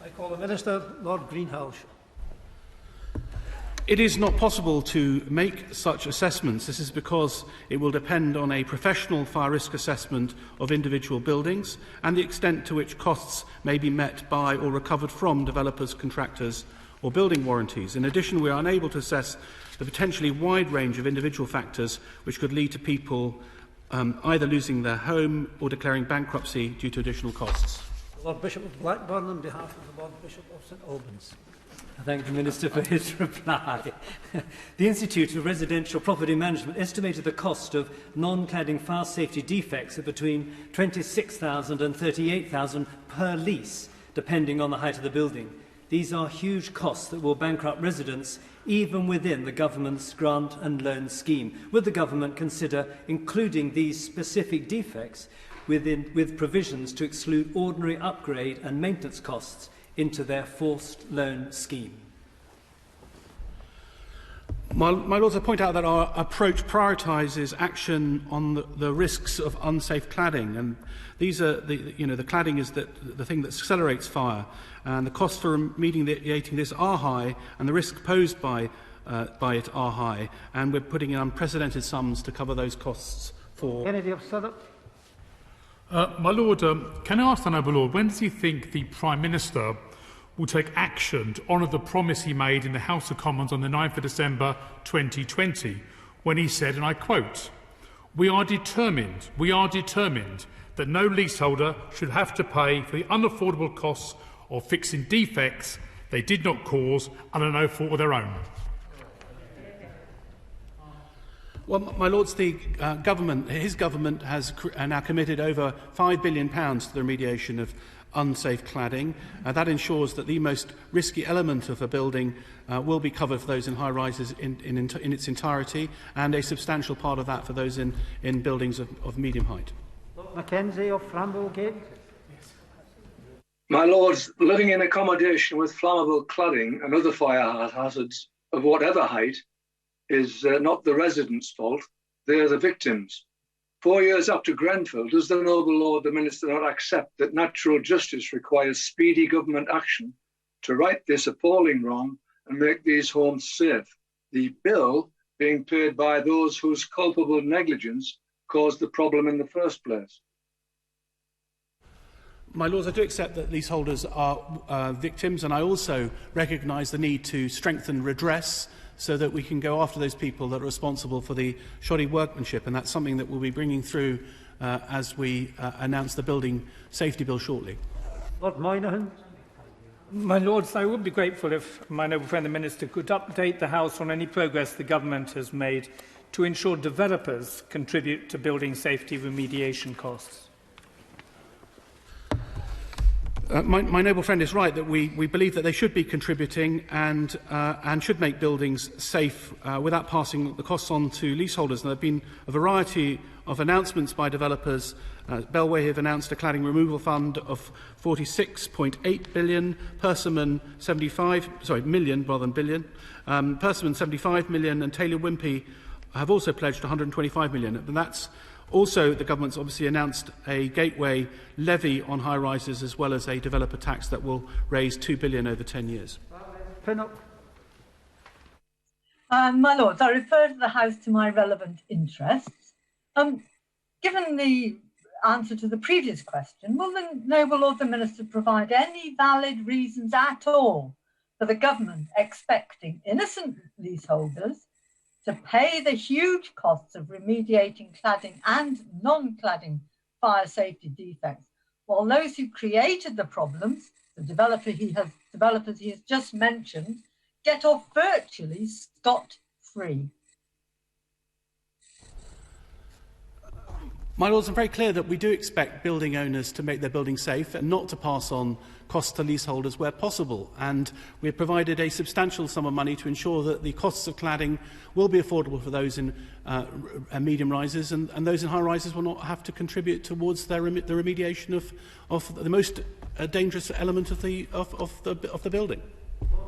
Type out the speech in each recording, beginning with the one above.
I call the Minister, Lord Greenhalgh. It is not possible to make such assessments. This is because it will depend on a professional fire risk assessment of individual buildings and the extent to which costs may be met by or recovered from developers, contractors or building warranties. In addition, we are unable to assess the potentially wide range of individual factors which could lead to people either losing their home or declaring bankruptcy due to additional costs. Lord Bishop of Blackburn on behalf of the Lord Bishop of St Albans. I thank the Minister for his reply. The Institute of Residential Property Management estimated the cost of non-cladding fire safety defects at between £26,000 and £38,000 per lease, depending on the height of the building. These are huge costs that will bankrupt residents even within the government's grant and loan scheme. Would the government consider including these specific defects with provisions to exclude ordinary upgrade and maintenance costs into their forced loan scheme? My Lords, I point out that our approach prioritises action on the risks of unsafe cladding, and these are the cladding is the thing that accelerates fire, and the costs for remediating this are high, and the risks posed by it are high, and we're putting in unprecedented sums to cover those costs for. Kennedy of Southwark. My Lord, can I ask the Noble Lord, when does he think the Prime Minister will take action to honour the promise he made in the House of Commons on the 9th of December 2020, when he said, and I quote, we are determined that no leaseholder should have to pay for the unaffordable costs of fixing defects they did not cause under no fault of their own. Well, my Lords, his government has now committed over £5 billion to the remediation of unsafe cladding. That ensures that the most risky element of a building will be covered for those in high rises in its entirety, and a substantial part of that for those in buildings of medium height. Lord Mackenzie of Framblegate. My Lords, living in accommodation with flammable cladding and other fire hazards of whatever height is not the residents' fault, they are the victims. 4 years after Grenfell, does the Noble Lord the Minister not accept that natural justice requires speedy government action to right this appalling wrong and make these homes safe? The bill being paid by those whose culpable negligence caused the problem in the first place. My Lords, I do accept that leaseholders are victims, and I also recognise the need to strengthen redress so that we can go after those people that are responsible for the shoddy workmanship, and that's something that we'll be bringing through as we announce the Building Safety Bill shortly. Lord Moynihan. My Lords, I would be grateful if my noble friend the Minister could update the House on any progress the Government has made to ensure developers contribute to building safety remediation costs. My noble friend is right that we believe that they should be contributing and should make buildings safe without passing the costs on to leaseholders. There have been a variety of announcements by developers. Bellway have announced a cladding removal fund of £46.8 billion, Persimmon million rather than billion, Persimmon £75 million, and Taylor Wimpey have also pledged £125 million. And that's also, the government's obviously announced a gateway levy on high-rises as well as a developer tax that will raise £2 billion over 10 years. My Lords, I refer to the House to my relevant interests. Given the answer to the previous question, will the Noble Lord the Minister provide any valid reasons at all for the government expecting innocent leaseholders to pay the huge costs of remediating cladding and non-cladding fire safety defects, while those who created the problems, the developers he has just mentioned, get off virtually scot-free? My Lords, I'm very clear that we do expect building owners to make their buildings safe and not to pass on costs to leaseholders where possible. And we have provided a substantial sum of money to ensure that the costs of cladding will be affordable for those in medium rises, and those in high rises will not have to contribute towards the remediation of the most dangerous element of the building.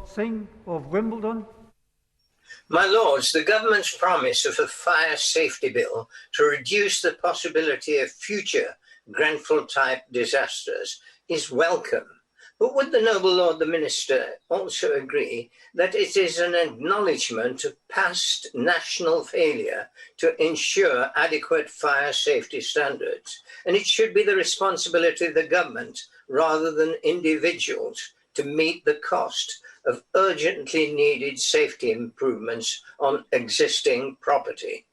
Singh of Wimbledon. My Lords, the Government's promise of a fire safety bill to reduce the possibility of future Grenfell-type disasters is welcome, But would the noble Lord the Minister also agree that it is an acknowledgement of past national failure to ensure adequate fire safety standards, and it should be the responsibility of the government rather than individuals to meet the cost of urgently needed safety improvements on existing property?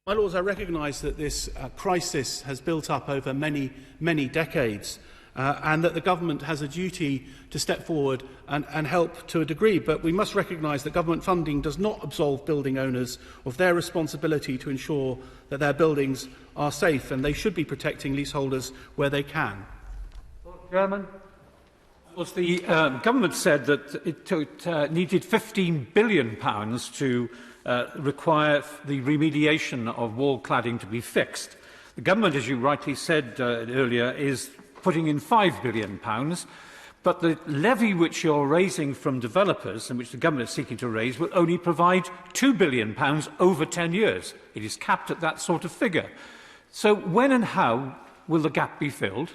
My Lords, I recognise that this crisis has built up over many, many decades. And that the government has a duty to step forward and help to a degree. But we must recognise that government funding does not absolve building owners of their responsibility to ensure that their buildings are safe, and they should be protecting leaseholders where they can. Chairman. Well, the government said that it needed £15 billion to require the remediation of wall cladding to be fixed. The government, as you rightly said earlier, is putting in £5 billion, but the levy which you're raising from developers, and which the government is seeking to raise, will only provide £2 billion over 10 years. It is capped at that sort of figure. So when and how will the gap be filled?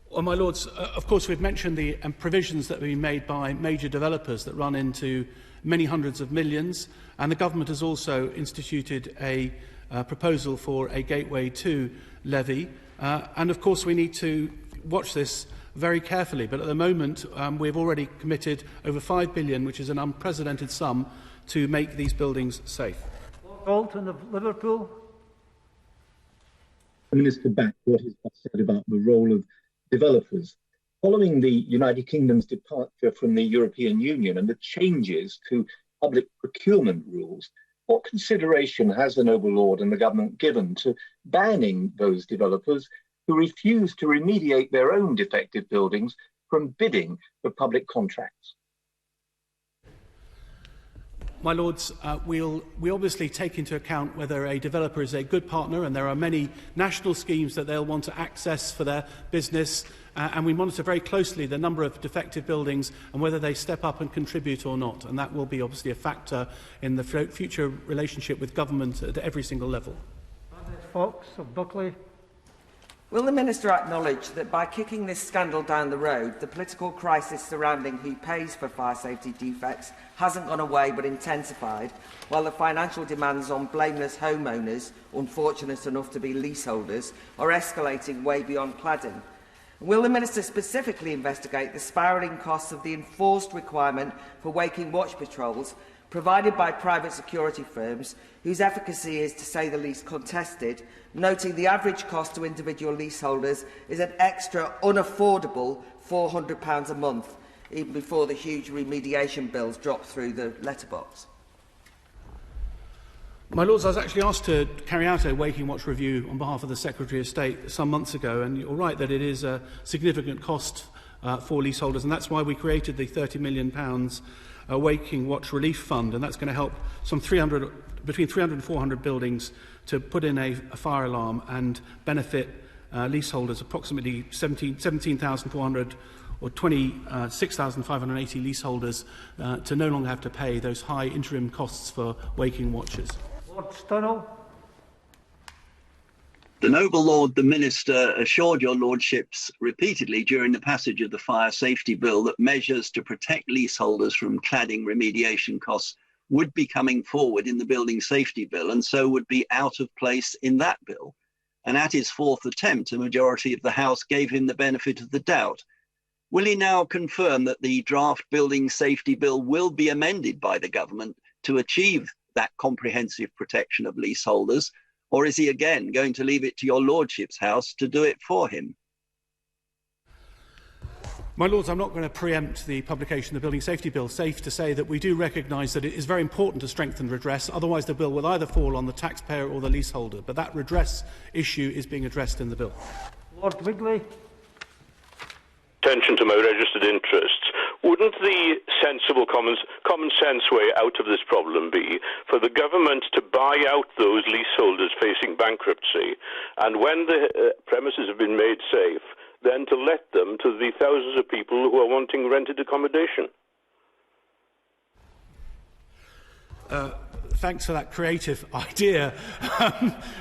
Well, my Lords, of course we've mentioned the provisions that have been made by major developers that run into many hundreds of millions, and the government has also instituted a proposal for a Gateway 2 levy, and of course we need to watch this very carefully, but at the moment we've already committed over £5 billion, which is an unprecedented sum, to make these buildings safe. Dalton of Liverpool. The Minister back what has been said about the role of developers. Following the United Kingdom's departure from the European Union and the changes to public procurement rules, what consideration has the noble Lord and the government given to banning those developers who refuse to remediate their own defective buildings from bidding for public contracts? My Lords, we obviously take into account whether a developer is a good partner, and there are many national schemes that they'll want to access for their business, and we monitor very closely the number of defective buildings and whether they step up and contribute or not, and that will be obviously a factor in the future relationship with government at every single level. Fox of Buckley. Will the Minister acknowledge that by kicking this scandal down the road, the political crisis surrounding who pays for fire safety defects hasn't gone away but intensified, while the financial demands on blameless homeowners, unfortunate enough to be leaseholders, are escalating way beyond cladding? Will the Minister specifically investigate the spiralling costs of the enforced requirement for waking watch patrols provided by private security firms, whose efficacy is, to say the least, contested, noting the average cost to individual leaseholders is an extra unaffordable £400 a month, even before the huge remediation bills drop through the letterbox? My Lords, I was actually asked to carry out a Waking Watch review on behalf of the Secretary of State some months ago, and you're right that it is a significant cost for leaseholders, and that's why we created the £30 million Waking Watch Relief Fund, and that's going to help between 300 and 400 buildings to put in a fire alarm and benefit leaseholders, approximately 17,400 or 26,580 leaseholders, to no longer have to pay those high interim costs for waking watches. Lord Stunell. The noble Lord the Minister assured your Lordships repeatedly during the passage of the Fire Safety Bill that measures to protect leaseholders from cladding remediation costs would be coming forward in the Building Safety Bill, and so would be out of place in that bill. And at his fourth attempt, a majority of the House gave him the benefit of the doubt. Will he now confirm that the draft Building Safety Bill will be amended by the government to achieve that comprehensive protection of leaseholders? Or is he again going to leave it to your Lordship's House to do it for him? My Lords, I'm not going to preempt the publication of the Building Safety Bill. Safe to say that we do recognise that it is very important to strengthen redress, otherwise the bill will either fall on the taxpayer or the leaseholder. But that redress issue is being addressed in the bill. Lord Wigley. Attention to my registered interests. Wouldn't the sensible common sense way out of this problem be for the government to buy out those leaseholders facing bankruptcy, and when the premises have been made safe, then to let them to the thousands of people who are wanting rented accommodation? thanks for that creative idea.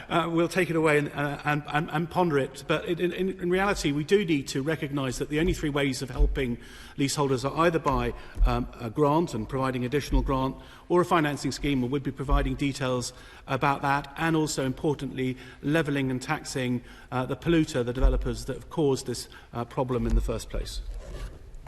We'll take it away and ponder it. But in reality, we do need to recognise that the only three ways of helping leaseholders are either by a grant and providing additional grant, or a financing scheme, and we'd be providing details about that, and also, importantly, levelling and taxing the polluter, the developers that have caused this problem in the first place.